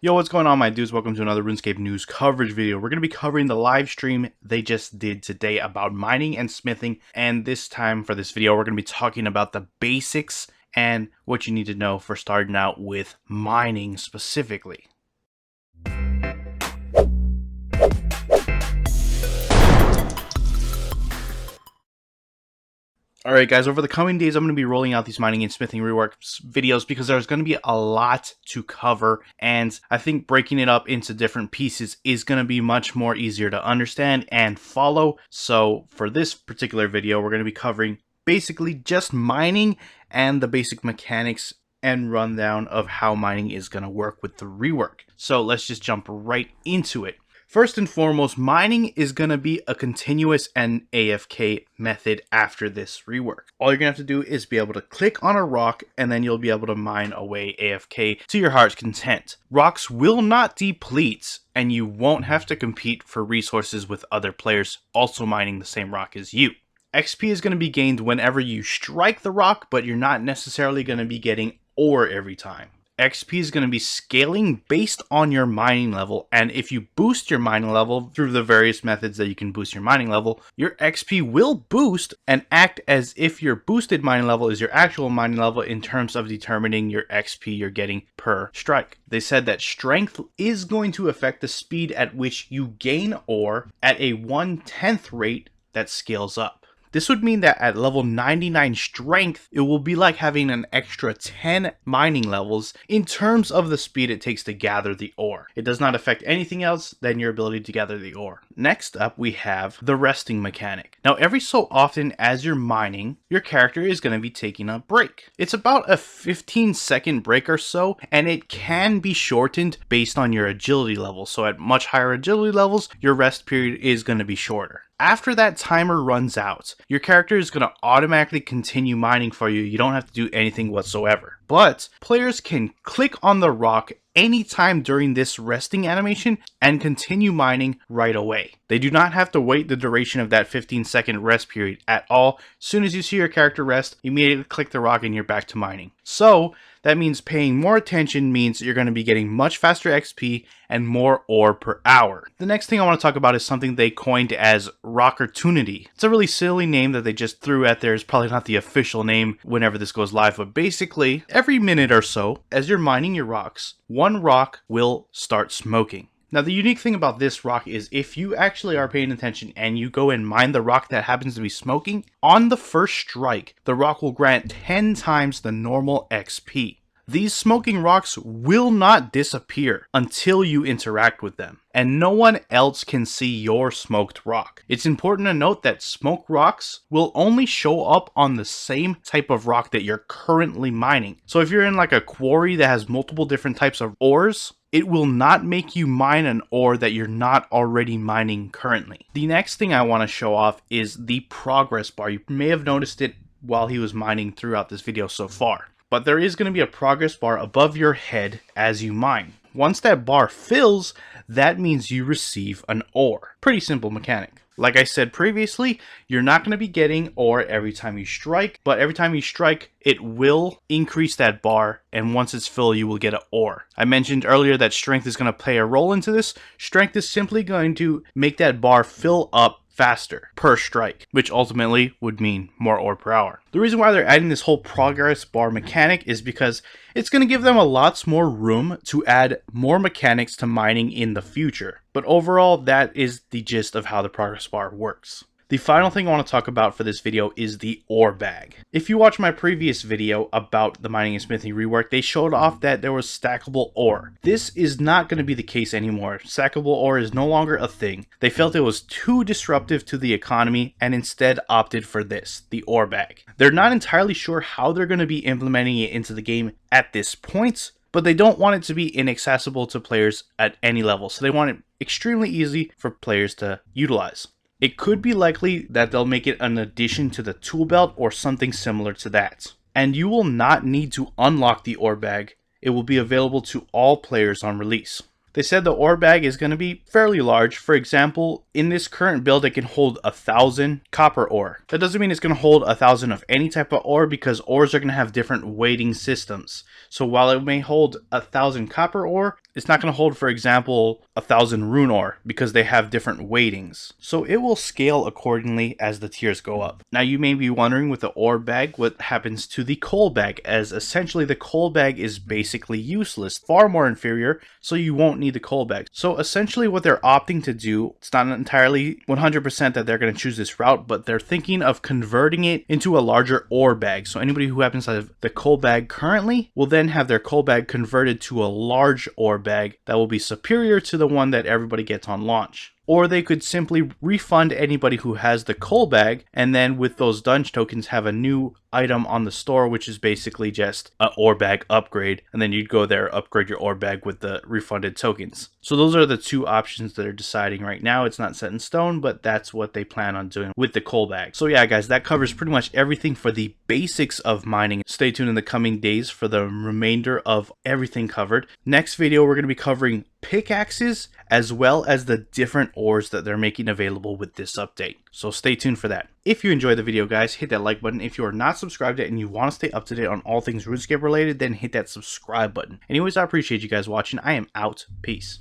Yo, what's going on, my dudes? Welcome to another RuneScape news coverage video. We're going to be covering the live stream they just did today about mining and smithing, and this time for this video we're going to be talking about the basics and what you need to know for starting out with mining specifically. Alright guys, over the coming days I'm going to be rolling out these mining and smithing rework videos because there's going to be a lot to cover, and I think breaking it up into different pieces is going to be much more easier to understand and follow. So for this particular video we're going to be covering basically just mining and the basic mechanics and rundown of how mining is going to work with the rework. So let's just jump right into it. First and foremost, mining is going to be a continuous and AFK method after this rework. All you're going to have to do is be able to click on a rock and then you'll be able to mine away AFK to your heart's content. Rocks will not deplete and you won't have to compete for resources with other players also mining the same rock as you. XP is going to be gained whenever you strike the rock, but you're not necessarily going to be getting ore every time. XP is going to be scaling based on your mining level, and if you boost your mining level through the various methods that you can boost your mining level, your XP will boost and act as if your boosted mining level is your actual mining level in terms of determining your XP you're getting per strike. They said that strength is going to affect the speed at which you gain ore at a 1/10 rate that scales up. This would mean that at level 99 strength, it will be like having an extra 10 mining levels in terms of the speed it takes to gather the ore. It does not affect anything else than your ability to gather the ore. Next up, we have the resting mechanic. Now, every so often as you're mining, your character is going to be taking a break. It's about a 15-second break or so, and it can be shortened based on your agility level. So at much higher agility levels, your rest period is going to be shorter. After that timer runs out, your character is going to automatically continue mining for you. You don't have to do anything whatsoever. But players can click on the rock anytime during this resting animation and continue mining right away. They do not have to wait the duration of that 15-second rest period at all. As soon as you see your character rest, immediately click the rock and you're back to mining. So that means paying more attention means you're going to be getting much faster XP and more ore per hour. The next thing I want to talk about is something they coined as Rockertunity. It's a really silly name that they just threw out there. It's probably not the official name whenever this goes live, but basically every minute or so, as you're mining your rocks, one rock will start smoking. Now, the unique thing about this rock is if you actually are paying attention and you go and mine the rock that happens to be smoking, on the first strike, the rock will grant 10 times the normal XP. These smoking rocks will not disappear until you interact with them, and no one else can see your smoked rock. It's important to note that smoked rocks will only show up on the same type of rock that you're currently mining. So if you're in like a quarry that has multiple different types of ores, it will not make you mine an ore that you're not already mining currently. The next thing I want to show off is the progress bar. You may have noticed it while he was mining throughout this video so far. But there is going to be a progress bar above your head as you mine. Once that bar fills, that means you receive an ore. Pretty simple mechanic. Like I said previously, you're not going to be getting ore every time you strike, but every time you strike, it will increase that bar, and once it's full, you will get an ore. I mentioned earlier that strength is going to play a role into this. Strength is simply going to make that bar fill up faster per strike, which ultimately would mean more ore per hour. The reason why they're adding this whole progress bar mechanic is because it's going to give them a lot more room to add more mechanics to mining in the future. But overall, that is the gist of how the progress bar works. The final thing I want to talk about for this video is the ore bag. If you watch my previous video about the mining and smithing rework, they showed off that there was stackable ore. This is not going to be the case anymore. Stackable ore is no longer a thing. They felt it was too disruptive to the economy and instead opted for this, the ore bag. They're not entirely sure how they're going to be implementing it into the game at this point, but they don't want it to be inaccessible to players at any level, so they want it extremely easy for players to utilize. It could be likely that they'll make it an addition to the tool belt or something similar to that. And you will not need to unlock the ore bag. It will be available to all players on release. They said the ore bag is going to be fairly large. For example, in this current build, it can hold 1,000 copper ore. That doesn't mean it's going to hold 1,000 of any type of ore, because ores are going to have different weighting systems. So while it may hold 1,000 copper ore, It's not going to hold, for example, 1,000 rune ore because they have different weightings. So it will scale accordingly as the tiers go up. Now you may be wondering with the ore bag what happens to the coal bag, as essentially the coal bag is basically useless, far more inferior, so you won't need the coal bag. So essentially what they're opting to do, it's not entirely 100% that they're going to choose this route, but they're thinking of converting it into a larger ore bag. So anybody who happens to have the coal bag currently will then have their coal bag converted to a large ore bag that will be superior to the one that everybody gets on launch. Or they could simply refund anybody who has the coal bag, and then with those dungeon tokens have a new item on the store, which is basically just an ore bag upgrade, and then you'd go there, upgrade your ore bag with the refunded tokens. So those are the two options that are deciding right now. It's not set in stone, but that's what they plan on doing with the coal bag. So yeah, guys, that covers pretty much everything for the basics of mining. Stay tuned in the coming days for the remainder of everything covered. Next video, we're going to be covering pickaxes as well as the different ores that they're making available with this update. So stay tuned for that. If you enjoyed the video, guys, hit that like button. If you are not subscribed yet and you want to stay up to date on all things RuneScape related, then hit that subscribe button. Anyways, I appreciate you guys watching. I am out. Peace.